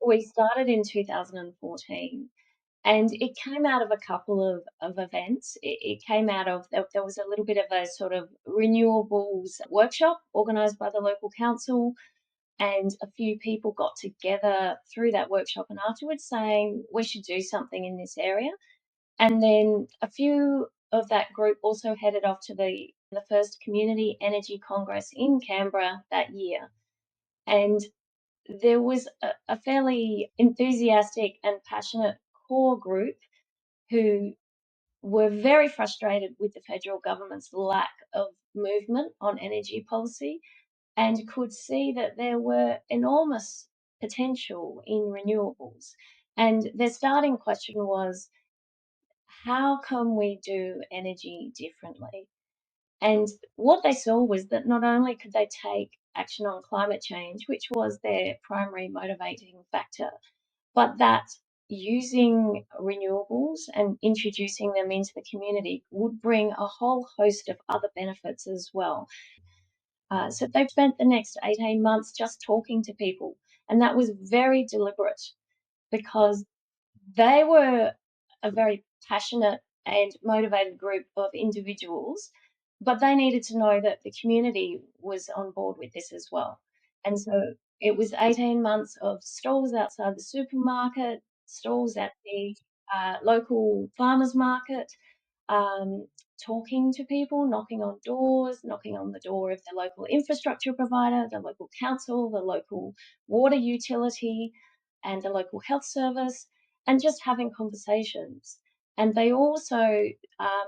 We started in 2014, and it came out of a couple of events. It came out of there was a little bit of a sort of renewables workshop organised by the local council, and a few people got together through that workshop and afterwards saying we should do something in this area. And then a few of that group also headed off to the first Community Energy Congress in Canberra that year. And there was a fairly enthusiastic and passionate core group who were very frustrated with the federal government's lack of movement on energy policy and could see that there were enormous potential in renewables. And their starting question was, how can we do energy differently? And what they saw was that not only could they take action on climate change, which was their primary motivating factor, but that using renewables and introducing them into the community would bring a whole host of other benefits as well. So they've spent the next 18 months just talking to people, and that was very deliberate because they were a very passionate and motivated group of individuals, but they needed to know that the community was on board with this as well. And so it was 18 months of stalls outside the supermarket, stalls at the local farmers market, um, talking to people, knocking on doors, knocking on the door of the local infrastructure provider, the local council, the local water utility, and the local health service, and just having conversations. And they also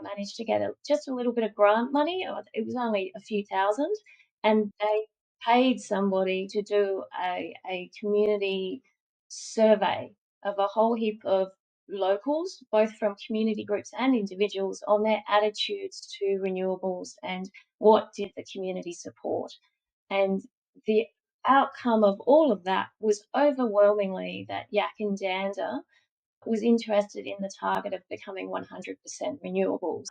managed to get just a little bit of grant money. It was only a few thousand, and they paid somebody to do a community survey of a whole heap of locals, both from community groups and individuals, on their attitudes to renewables and what did the community support. And the outcome of all of that was overwhelmingly that Yackandandah was interested in the target of becoming 100% renewables.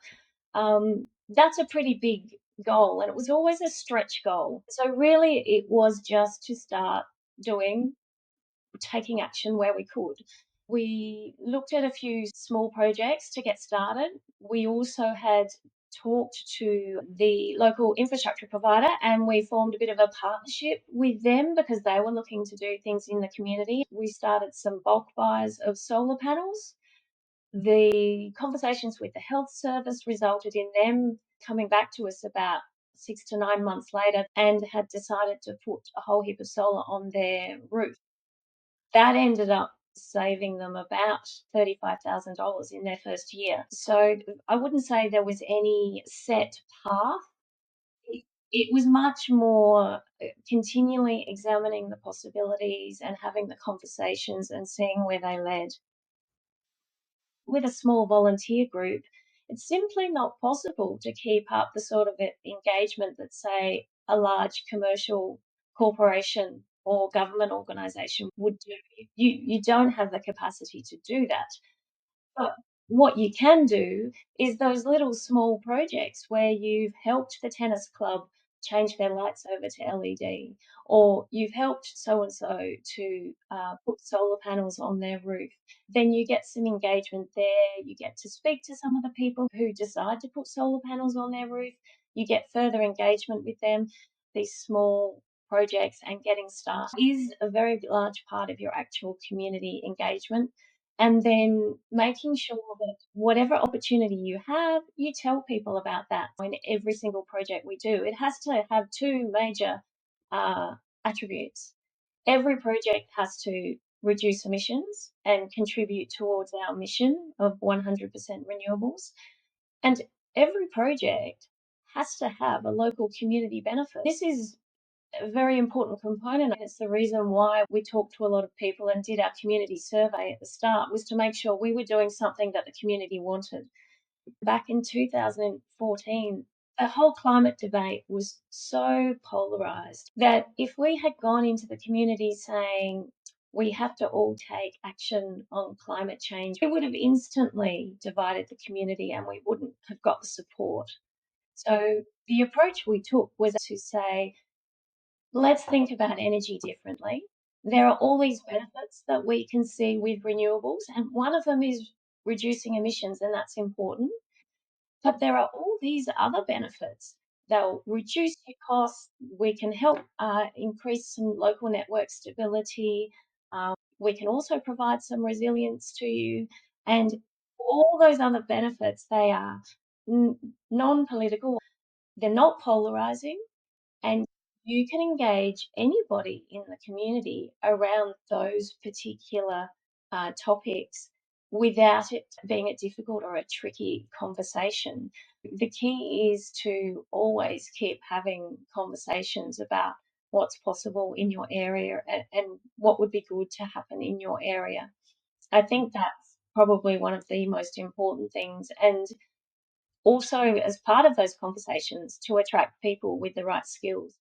That's a pretty big goal, and it was always a stretch goal. So, really, it was just to start doing, taking action where we could. We looked at a few small projects to get started. We also had talked to the local infrastructure provider and we formed a bit of a partnership with them because they were looking to do things in the community. We started some bulk buys of solar panels. The conversations with the health service resulted in them coming back to us about 6 to 9 months later and had decided to put a whole heap of solar on their roof. That ended up saving them about $35,000 in their first year. So I wouldn't say there was any set path. It was much more continually examining the possibilities and having the conversations and seeing where they led. With a small volunteer group, it's simply not possible to keep up the sort of engagement that, say, a large commercial corporation or government organisation would do. You don't have the capacity to do that. But what you can do is those little small projects where you've helped the tennis club change their lights over to LED, or you've helped so and so to put solar panels on their roof. Then you get some engagement there. You get to speak to some of the people who decide to put solar panels on their roof. You get further engagement with them. These small projects and getting started is a very large part of your actual community engagement, and then making sure that whatever opportunity you have, you tell people about that. In every single project we do, it has to have two major uh, attributes. Every project has to reduce emissions and contribute towards our mission of 100% renewables. And every project has to have a local community benefit. This is a very important component. It's the reason why we talked to a lot of people and did our community survey at the start, was to make sure we were doing something that the community wanted. Back in 2014, the whole climate debate was so polarized that if we had gone into the community saying we have to all take action on climate change, we would have instantly divided the community and we wouldn't have got the support. So the approach we took was to say, let's think about energy differently. There are all these benefits that we can see with renewables, and one of them is reducing emissions, and that's important. But there are all these other benefits. They'll reduce your costs. We can help increase some local network stability. We can also provide some resilience to you. And all those other benefits, they are non political, they're not polarizing, and you can engage anybody in the community around those particular topics without it being a difficult or a tricky conversation. The key is to always keep having conversations about what's possible in your area and what would be good to happen in your area. I think that's probably one of the most important things. And also, as part of those conversations, to attract people with the right skills.